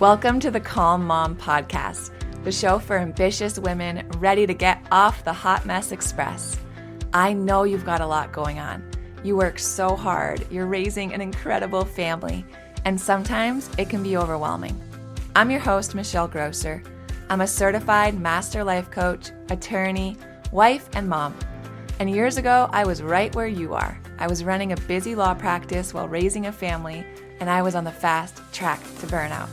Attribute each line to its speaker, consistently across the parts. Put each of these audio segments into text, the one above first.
Speaker 1: Welcome to the Calm Mom Podcast, the show for ambitious women ready to get off the hot mess express. I know you've got a lot going on. You work so hard, you're raising an incredible family, and sometimes it can be overwhelming. I'm your host, Michelle Grosser. I'm a certified master life coach, attorney, wife, and mom. And years ago, I was right where you are. I was running a busy law practice while raising a family, and I was on the fast track to burnout.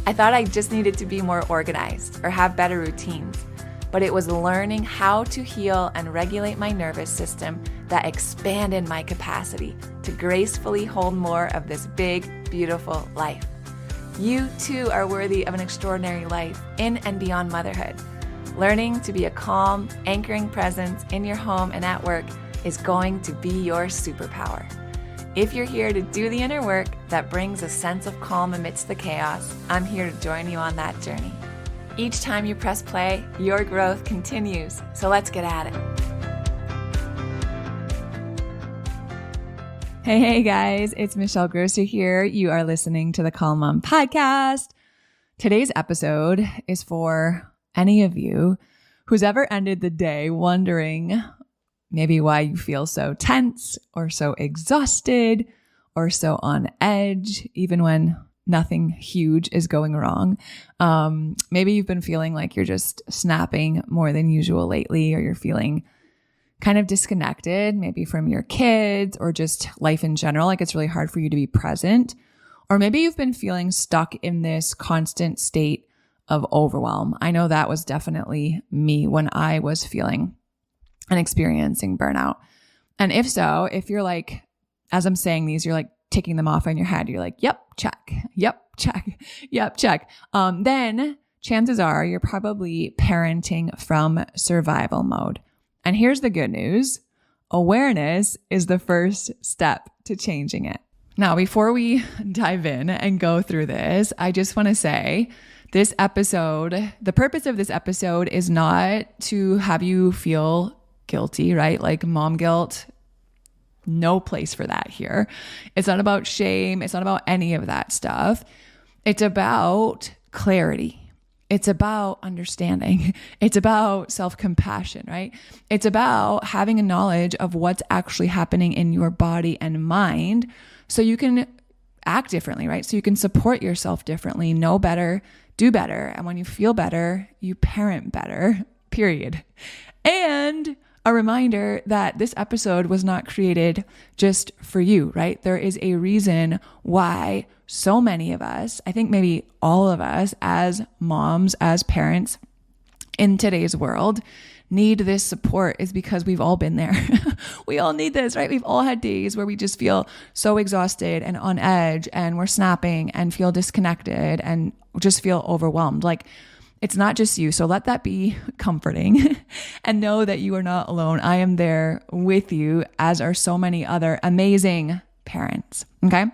Speaker 1: I thought I just needed to be more organized or have better routines, but it was learning how to heal and regulate my nervous system that expanded my capacity to gracefully hold more of this big, beautiful life. You too are worthy of an extraordinary life in and beyond motherhood. Learning to be a calm, anchoring presence in your home and at work is going to be your superpower. If you're here to do the inner work that brings a sense of calm amidst the chaos, I'm here to join you on that journey. Each time you press play, your growth continues. So let's get at it. Hey guys, it's Michelle Grosser here. You are listening to the Calm Mom Podcast. Today's episode is for any of you who's ever ended the day wondering maybe why you feel so tense or so exhausted or so on edge, even when nothing huge is going wrong. Maybe you've been feeling like you're just snapping more than usual lately, or you're feeling kind of disconnected, maybe from your kids or just life in general. Like it's really hard for you to be present. Or maybe you've been feeling stuck in this constant state of overwhelm. I know that was definitely me when I was feeling and experiencing burnout. And if so, if you're like, as I'm saying these, you're like ticking them off in your head. You're like, yep, check. Yep, check. Yep, check. Then chances are you're probably parenting from survival mode. And here's the good news. Awareness is the first step to changing it. Now, before we dive in and go through this, I just want to say this episode, the purpose of this episode is not to have you feel guilty, right? Like mom guilt, no place for that here. It's not about shame. It's not about any of that stuff. It's about clarity. It's about understanding. It's about self-compassion, right? It's about having a knowledge of what's actually happening in your body and mind so you can act differently, right? So you can support yourself differently, know better, do better. And when you feel better, you parent better, period. And a reminder that this episode was not created just for you, right? There is a reason why so many of us, I think maybe all of us as moms, as parents in today's world, need this support is because we've all been there. We all need this, right? We've all had days where we just feel so exhausted and on edge and we're snapping and feel disconnected and just feel overwhelmed. Like it's not just you. So let that be comforting and know that you are not alone. I am there with you, as are so many other amazing parents. Okay. All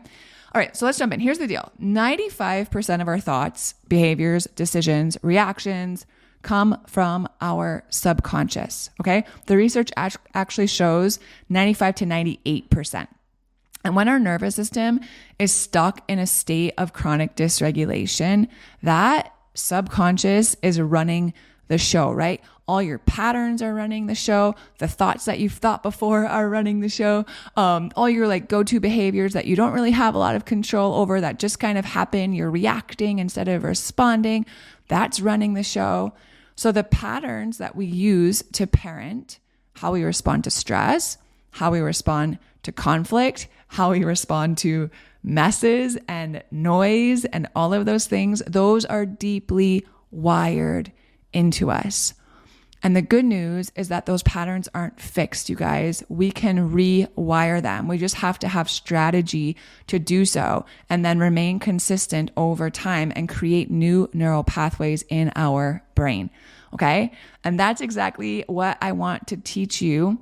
Speaker 1: right. So let's jump in. Here's the deal. 95% of our thoughts, behaviors, decisions, reactions come from our subconscious. Okay. The research actually shows 95 to 98%. And when our nervous system is stuck in a state of chronic dysregulation, that subconscious is running the show, right? All your patterns are running the show. The thoughts that you've thought before are running the show. All your like go-to behaviors that you don't really have a lot of control over that just kind of happen. You're reacting instead of responding. That's running the show. So the patterns that we use to parent, how we respond to stress, how we respond to conflict, how we respond to messes and noise and all of those things, those are deeply wired into us. And the good news is that those patterns aren't fixed, you guys. We can rewire them. We just have to have strategy to do so and then remain consistent over time and create new neural pathways in our brain. Okay? And that's exactly what I want to teach you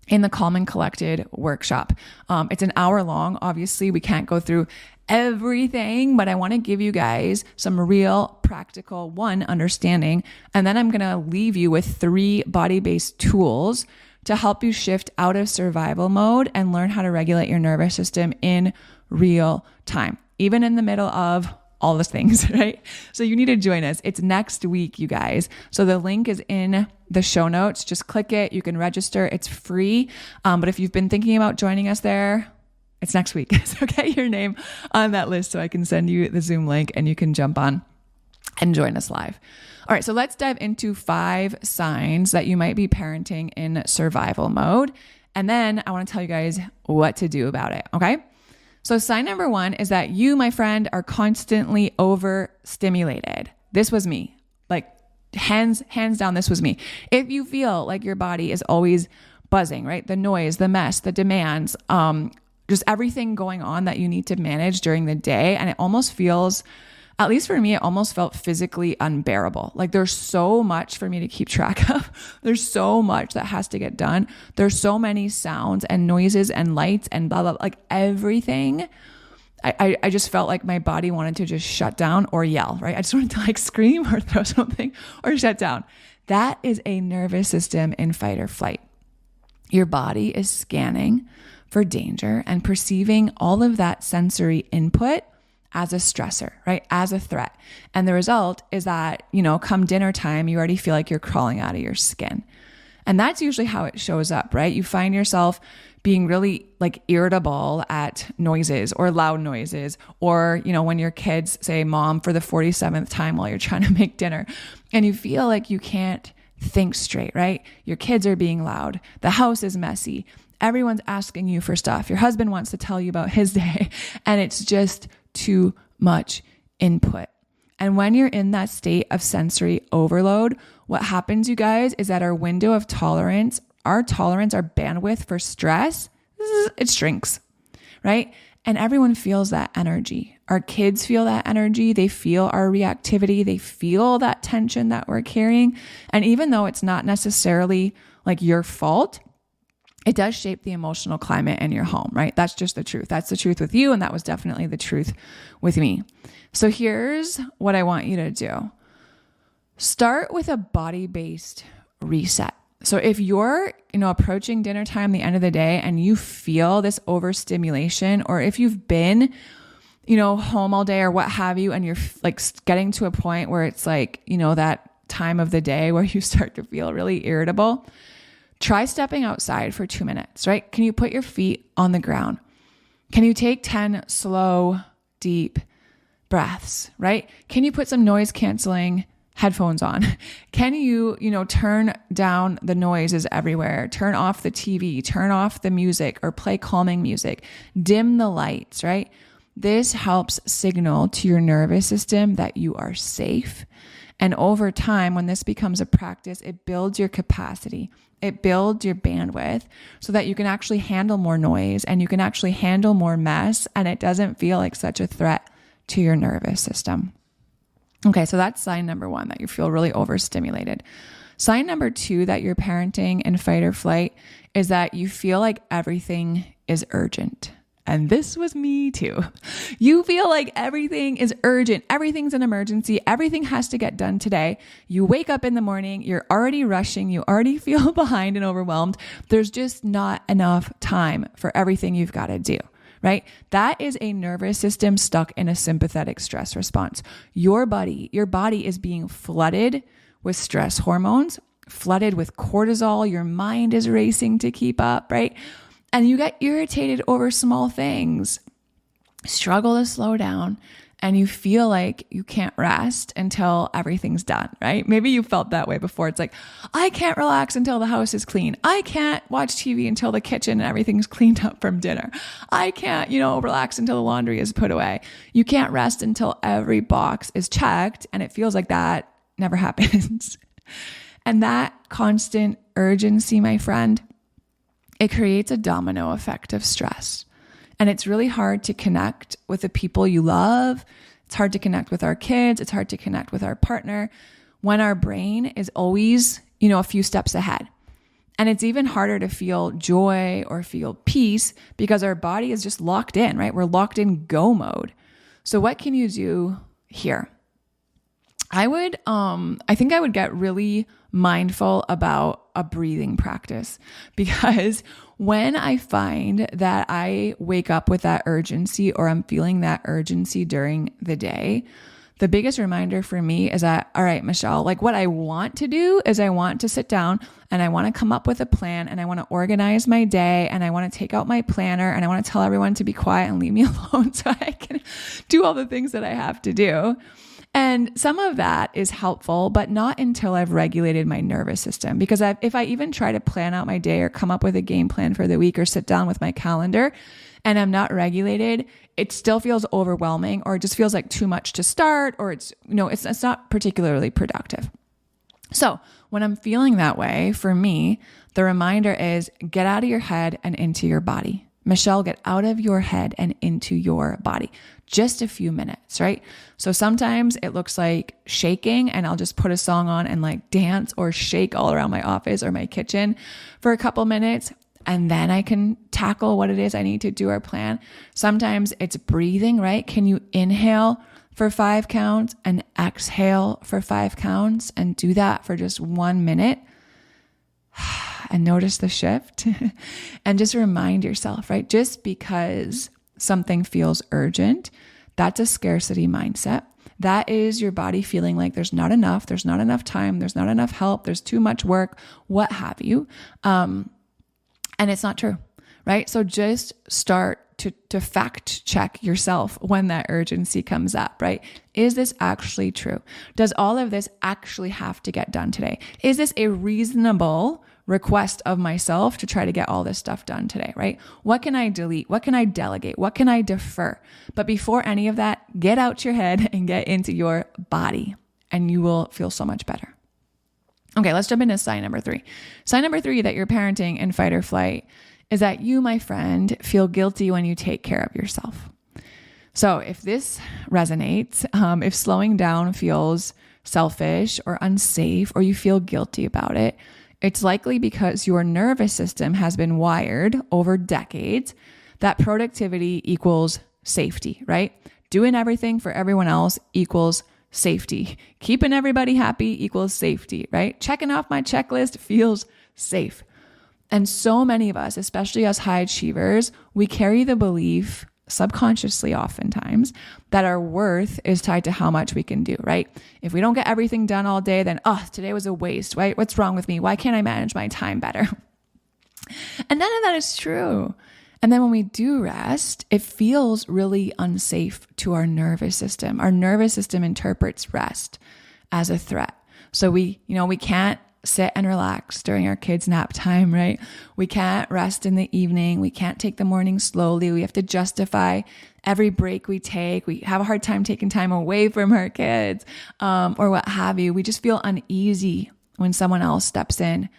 Speaker 1: in the Calm and Collected workshop. It's an hour long. Obviously, we can't go through everything, but I want to give you guys some real practical understanding. And then I'm going to leave you with 3 body-based tools to help you shift out of survival mode and learn how to regulate your nervous system in real time, even in the middle of all the things, right? So you need to join us. It's next week, you guys. So the link is in the show notes. Just click it. You can register. It's free. But if you've been thinking about joining us there, it's next week. So get your name on that list so I can send you the Zoom link and you can jump on and join us live. All right, so let's dive into 5 signs that you might be parenting in survival mode. And then I want to tell you guys what to do about it, okay? So sign number 1 is that you, my friend, are constantly overstimulated. This was me. Like hands down, this was me. If you feel like your body is always buzzing, right? The noise, the mess, the demands, just everything going on that you need to manage during the day. And it almost feels, at least for me, it almost felt physically unbearable. Like there's so much for me to keep track of. There's so much that has to get done. There's so many sounds and noises and lights and blah, blah, blah, like everything. I just felt like my body wanted to just shut down or yell, right? I just wanted to like scream or throw something or shut down. That is a nervous system in fight or flight. Your body is scanning for danger and perceiving all of that sensory input as a stressor, right? As a threat. And the result is that, come dinner time, you already feel like you're crawling out of your skin. And that's usually how it shows up, right? You find yourself being really like irritable at noises or loud noises, or, when your kids say mom for the 47th time while you're trying to make dinner, and you feel like you can't think straight, right? Your kids are being loud. The house is messy. Everyone's asking you for stuff. Your husband wants to tell you about his day, and it's just too much input. And when you're in that state of sensory overload, what happens, you guys, is that our window of tolerance, our bandwidth for stress, it shrinks, right? And everyone feels that energy. Our kids feel that energy. They feel our reactivity. They feel that tension that we're carrying. And even though it's not necessarily like your fault, it does shape the emotional climate in your home, right? That's just the truth. That's the truth with you. And that was definitely the truth with me. So here's what I want you to do. Start with a body-based reset. So if you're, approaching dinner time, the end of the day, and you feel this overstimulation, or if you've been, home all day or what have you, and you're like getting to a point where it's like, that time of the day where you start to feel really irritable, try stepping outside for 2 minutes, right? Can you put your feet on the ground? Can you take 10 slow, deep breaths, right? Can you put some noise canceling headphones on? Can you, turn down the noises everywhere, turn off the TV, turn off the music, or play calming music, dim the lights, right? This helps signal to your nervous system that you are safe. And over time, when this becomes a practice, it builds your capacity. It builds your bandwidth so that you can actually handle more noise and you can actually handle more mess, and it doesn't feel like such a threat to your nervous system. Okay, so that's sign number 1, that you feel really overstimulated. Sign number 2 that you're parenting in fight or flight is that you feel like everything is urgent. And this was me too. You feel like everything is urgent. Everything's an emergency. Everything has to get done today. You wake up in the morning, you're already rushing. You already feel behind and overwhelmed. There's just not enough time for everything you've got to do, right? That is a nervous system stuck in a sympathetic stress response. Your body is being flooded with stress hormones, flooded with cortisol. Your mind is racing to keep up, right? And you get irritated over small things, struggle to slow down, and you feel like you can't rest until everything's done, right? Maybe you felt that way before. It's like, I can't relax until the house is clean. I can't watch TV until the kitchen and everything's cleaned up from dinner. I can't, relax until the laundry is put away. You can't rest until every box is checked, and it feels like that never happens. And that constant urgency, my friend, it creates a domino effect of stress. And it's really hard to connect with the people you love. It's hard to connect with our kids. It's hard to connect with our partner when our brain is always, a few steps ahead. And it's even harder to feel joy or feel peace because our body is just locked in, right? We're locked in go mode. So what can you do here? I think I would get really mindful about a breathing practice, because when I find that I wake up with that urgency, or I'm feeling that urgency during the day, the biggest reminder for me is that, all right, Michelle, like what I want to do is I want to sit down and I want to come up with a plan, and I want to organize my day, and I want to take out my planner, and I want to tell everyone to be quiet and leave me alone so I can do all the things that I have to do. And some of that is helpful, but not until I've regulated my nervous system. Because if I even try to plan out my day or come up with a game plan for the week or sit down with my calendar and I'm not regulated, it still feels overwhelming, or it just feels like too much to start, or it's not particularly productive. So when I'm feeling that way, for me, the reminder is get out of your head and into your body. Michelle, get out of your head and into your body. Just a few minutes, right? So sometimes it looks like shaking, and I'll just put a song on and like dance or shake all around my office or my kitchen for a couple minutes. And then I can tackle what it is I need to do or plan. Sometimes it's breathing, right? Can you inhale for 5 counts and exhale for 5 counts, and do that for just 1 minute? And notice the shift and just remind yourself, right? Just because something feels urgent, that's a scarcity mindset. That is your body feeling like there's not enough time, there's not enough help, there's too much work, what have you. And it's not true, right? So just start to fact check yourself when that urgency comes up, right? Is this actually true? Does all of this actually have to get done today? Is this a reasonable request of myself to try to get all this stuff done today, right? What can I delete? What can I delegate? What can I defer? But before any of that, get out your head and get into your body, and you will feel so much better. Okay, let's jump into sign number 3. Sign number 3 that you're parenting in fight or flight is that you, my friend, feel guilty when you take care of yourself. So if this resonates, if slowing down feels selfish or unsafe, or you feel guilty about it, it's likely because your nervous system has been wired over decades that productivity equals safety, right? Doing everything for everyone else equals safety. Keeping everybody happy equals safety, right? Checking off my checklist feels safe. And so many of us, especially us high achievers, we carry the belief subconsciously oftentimes that our worth is tied to how much we can do, right? If we don't get everything done all day, then, today was a waste, right? What's wrong with me? Why can't I manage my time better? And none of that is true. And then when we do rest, it feels really unsafe to our nervous system. Our nervous system interprets rest as a threat. So we can't sit and relax during our kids' nap time, right? We can't rest in the evening. We can't take the morning slowly. We have to justify every break we take. We have a hard time taking time away from our kids, or what have you. We just feel uneasy when someone else steps in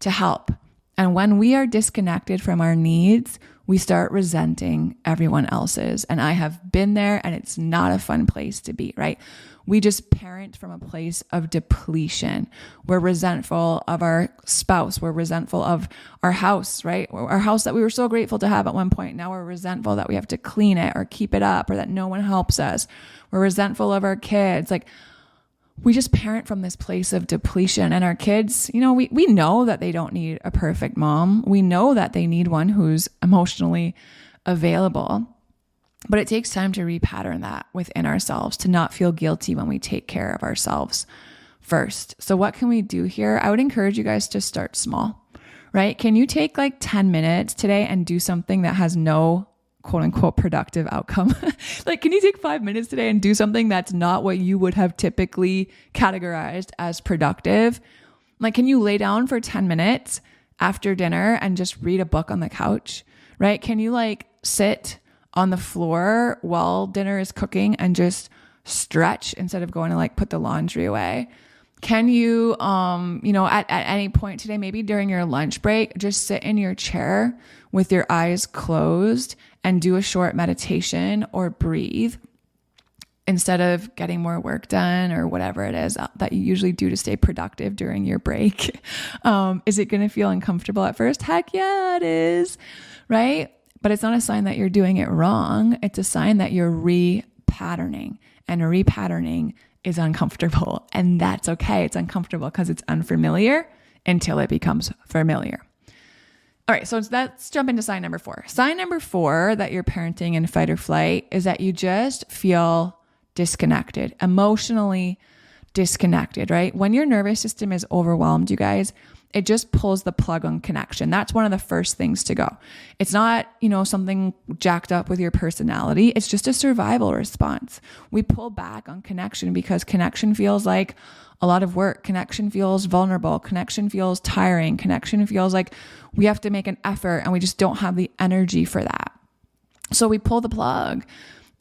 Speaker 1: to help. And when we are disconnected from our needs, we start resenting everyone else's. And I have been there, and it's not a fun place to be, right? We just parent from a place of depletion. We're resentful of our spouse. We're resentful of our house, right? Our house that we were so grateful to have at one point. Now we're resentful that we have to clean it or keep it up, or that no one helps us. We're resentful of our kids. Like, we just parent from this place of depletion. And our kids, we know that they don't need a perfect mom. We know that they need one who's emotionally available. But it takes time to repattern that within ourselves, to not feel guilty when we take care of ourselves first. So what can we do here? I would encourage you guys to start small, right? Can you take like 10 minutes today and do something that has no quote unquote productive outcome? Like, can you take 5 minutes today and do something that's not what you would have typically categorized as productive? Like, can you lay down for 10 minutes after dinner and just read a book on the couch, right? Can you like sit on the floor while dinner is cooking and just stretch instead of going to like put the laundry away? Can you, at any point today, maybe during your lunch break, just sit in your chair with your eyes closed and do a short meditation or breathe instead of getting more work done or whatever it is that you usually do to stay productive during your break? Is it going to feel uncomfortable at first? Heck yeah, it is, right? But it's not a sign that you're doing it wrong. It's a sign that you're repatterning, and repatterning is uncomfortable, and that's okay. It's uncomfortable because it's unfamiliar until it becomes familiar. All right, so let's jump into sign number 4. Sign number 4 that you're parenting in fight or flight is that you just feel disconnected, emotionally disconnected, right? When your nervous system is overwhelmed, you guys, it just pulls the plug on connection. That's one of the first things to go. It's not, something jacked up with your personality. It's just a survival response. We pull back on connection because connection feels like a lot of work. Connection feels vulnerable. Connection feels tiring. Connection feels like we have to make an effort and we just don't have the energy for that. So we pull the plug,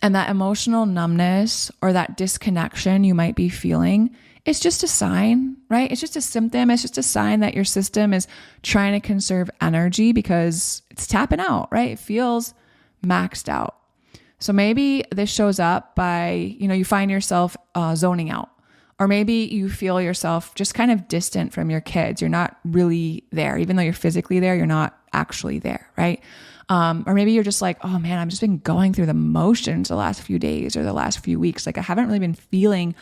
Speaker 1: and that emotional numbness or that disconnection you might be feeling, it's just a sign, right? It's just a symptom. It's just a sign that your system is trying to conserve energy because it's tapping out, right? It feels maxed out. So maybe this shows up by, you find yourself zoning out, or maybe you feel yourself just kind of distant from your kids. You're not really there. Even though you're physically there, you're not actually there, right? Or maybe you're just like, oh man, I've just been going through the motions the last few days or the last few weeks. Like I haven't really been feeling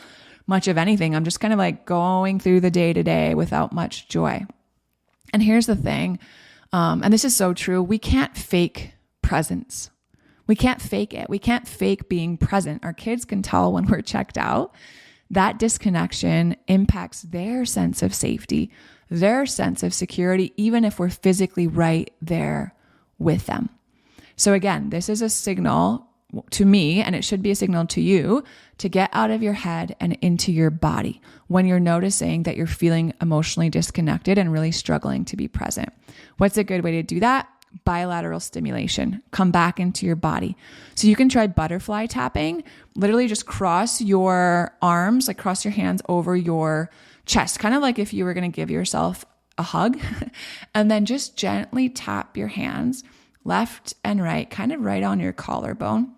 Speaker 1: much of anything. I'm just kind of like going through the day to day without much joy. And here's the thing. And this is so true. We can't fake presence. We can't fake it. We can't fake being present. Our kids can tell when we're checked out. That disconnection impacts their sense of safety, their sense of security, even if we're physically right there with them. So again, this is a signal to me, and it should be a signal to you to get out of your head and into your body when you're noticing that you're feeling emotionally disconnected and really struggling to be present. What's a good way to do that? Bilateral stimulation. Come back into your body. So you can try butterfly tapping. Literally just cross your arms, like cross your hands over your chest, kind of like if you were going to give yourself a hug, and then just gently tap your hands left and right, kind of right on your collarbone,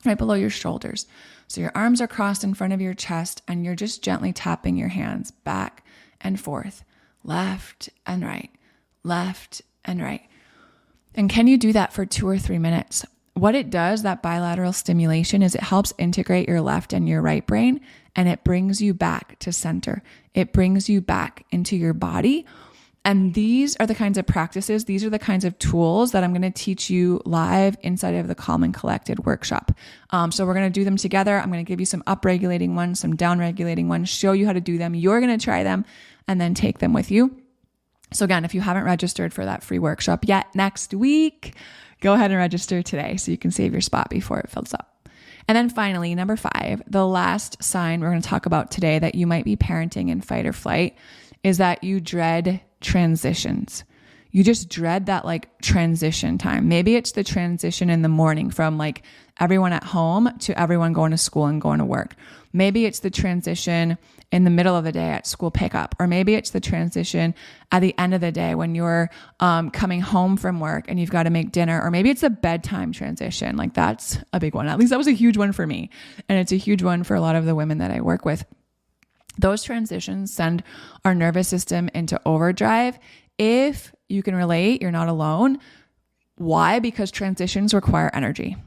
Speaker 1: right below your shoulders. So your arms are crossed in front of your chest and you're just gently tapping your hands back and forth, left and right, left and right. And can you do that for 2 or 3 minutes? What it does, that bilateral stimulation, is it helps integrate your left and your right brain, and it brings you back to center. It brings you back into your body. And these are the kinds of practices, these are the kinds of tools that I'm going to teach you live inside of the Calm and Collected workshop. So we're going to do them together. I'm going to give you some up-regulating ones, some down-regulating ones, show you how to do them. You're going to try them and then take them with you. So again, if you haven't registered for that free workshop yet next week, go ahead and register today so you can save your spot before it fills up. And then finally, number 5, the last sign we're going to talk about today that you might be parenting in fight or flight is that you dread transitions. You just dread that transition time. Maybe it's the transition in the morning from everyone at home to everyone going to school and going to work. Maybe it's the transition in the middle of the day at school pickup, or maybe it's the transition at the end of the day when you're coming home from work and you've got to make dinner, or maybe it's a bedtime transition. That's a big one. At least that was a huge one for me. And it's a huge one for a lot of the women that I work with. Those transitions send our nervous system into overdrive. If you can relate, you're not alone. Why? Because transitions require energy,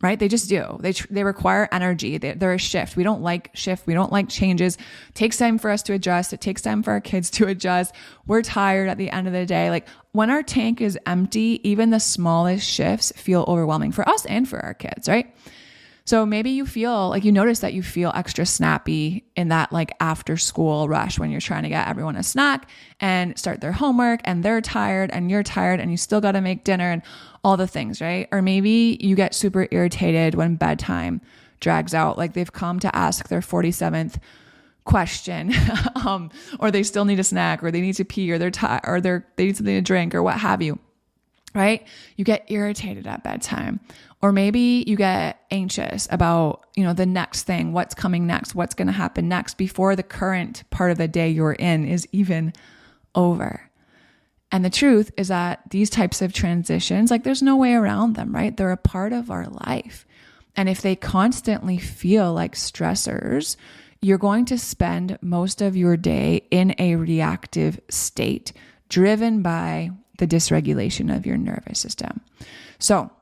Speaker 1: right? They just do. They require energy. They're a shift. We don't like shift. We don't like changes. It takes time for us to adjust. It takes time for our kids to adjust. We're tired at the end of the day. When our tank is empty, even the smallest shifts feel overwhelming for us and for our kids, right? So maybe you notice that you feel extra snappy in that after school rush when you're trying to get everyone a snack and start their homework, and they're tired and you're tired and you still got to make dinner and all the things, right? Or maybe you get super irritated when bedtime drags out, they've come to ask their 47th question, or they still need a snack, or they need to pee, or they're tired, or they need something to drink, or what have you, right? You get irritated at bedtime. Or maybe you get anxious about, the next thing, what's coming next, what's going to happen next before the current part of the day you're in is even over. And the truth is that these types of transitions, there's no way around them, right? They're a part of our life. And if they constantly feel like stressors, you're going to spend most of your day in a reactive state, driven by the dysregulation of your nervous system. So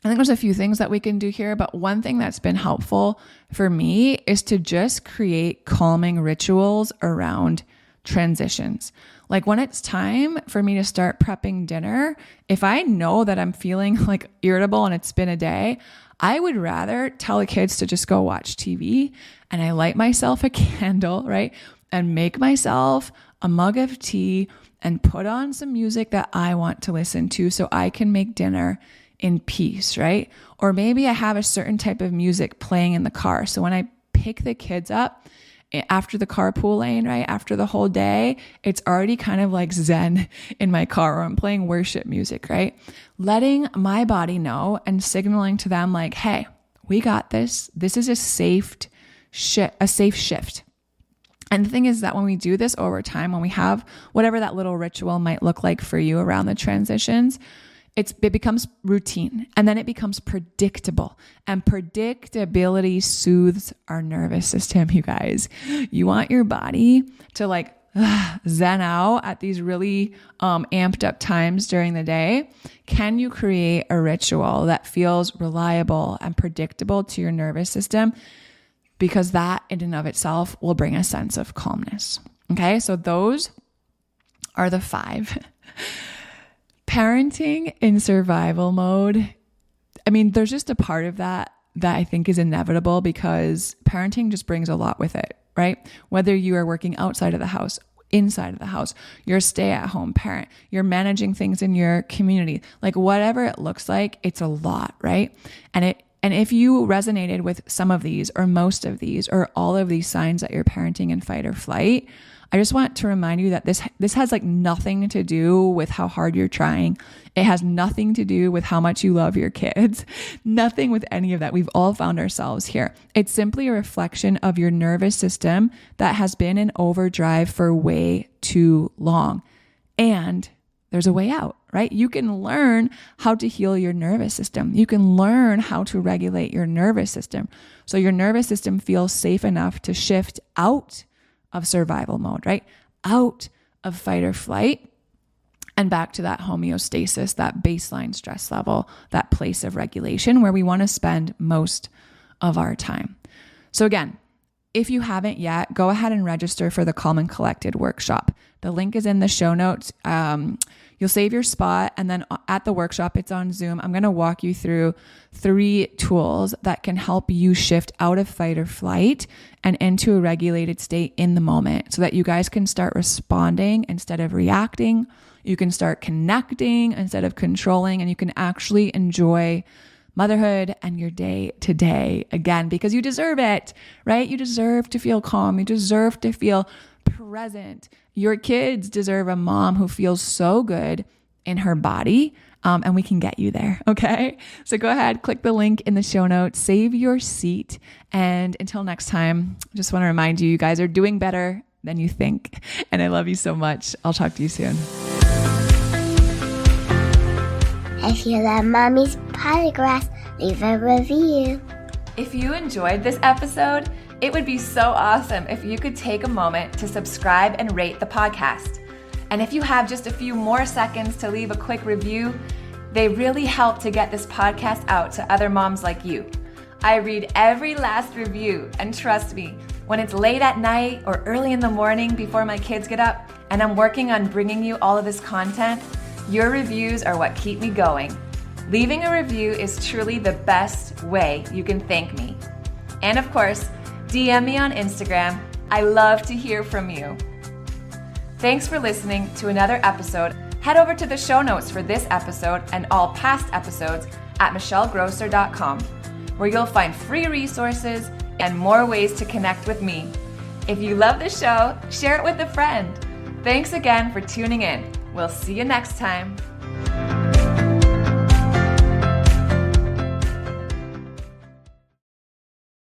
Speaker 1: I think there's a few things that we can do here, but one thing that's been helpful for me is to just create calming rituals around transitions. Like when it's time for me to start prepping dinner, if I know that I'm feeling like irritable and it's been a day, I would rather tell the kids to just go watch TV, and I light myself a candle, right? And make myself a mug of tea and put on some music that I want to listen to so I can make dinner in peace, right? Or maybe I have a certain type of music playing in the car. So when I pick the kids up after the carpool lane, right, after the whole day, it's already kind of like Zen in my car, or I'm playing worship music, right? Letting my body know and signaling to them like, hey, we got this. This is a safe shift. And the thing is that when we do this over time, when we have whatever that little ritual might look like for you around the transitions, it becomes routine, and then it becomes predictable, and predictability soothes our nervous system, you guys. You want your body to like zen out at these really amped up times during the day. Can you create a ritual that feels reliable and predictable to your nervous system? Because that in and of itself will bring a sense of calmness. Okay, so those are the 5. Parenting in survival mode. I mean, there's just a part of that I think is inevitable, because parenting just brings a lot with it, right? Whether you are working outside of the house, inside of the house, you're a stay-at-home parent, you're managing things in your community, like whatever it looks like, it's a lot, right? And if you resonated with some of these or most of these or all of these signs that you're parenting in fight or flight, I just want to remind you that this has like nothing to do with how hard you're trying. It has nothing to do with how much you love your kids. Nothing with any of that. We've all found ourselves here. It's simply a reflection of your nervous system that has been in overdrive for way too long. And there's a way out, right? You can learn how to heal your nervous system. You can learn how to regulate your nervous system, so your nervous system feels safe enough to shift out of survival mode, right? Out of fight or flight and back to that homeostasis, that baseline stress level, that place of regulation where we want to spend most of our time. So again, if you haven't yet, go ahead and register for the Calm and Collected workshop. The link is in the show notes. You'll save your spot, and then at the workshop, it's on Zoom. I'm going to walk you through 3 tools that can help you shift out of fight or flight and into a regulated state in the moment, so that you guys can start responding instead of reacting. You can start connecting instead of controlling, and you can actually enjoy motherhood and your day to day again, because you deserve it, right? You deserve to feel calm. You deserve to feel present. Your kids deserve a mom who feels so good in her body, and we can get you there, okay? So go ahead, click the link in the show notes, save your seat, and until next time, just want to remind you, you guys are doing better than you think, and I love you so much. I'll talk to you soon.
Speaker 2: If you love Mommy's Podcast, leave a review.
Speaker 1: If you enjoyed this episode, it would be so awesome if you could take a moment to subscribe and rate the podcast. And if you have just a few more seconds to leave a quick review, they really help to get this podcast out to other moms like you. I read every last review, and trust me, when it's late at night or early in the morning before my kids get up and I'm working on bringing you all of this content, your reviews are what keep me going. Leaving a review is truly the best way you can thank me. And of course, DM me on Instagram. I love to hear from you. Thanks for listening to another episode. Head over to the show notes for this episode and all past episodes at michellegrosser.com, where you'll find free resources and more ways to connect with me. If you love the show, share it with a friend. Thanks again for tuning in. We'll see you next time.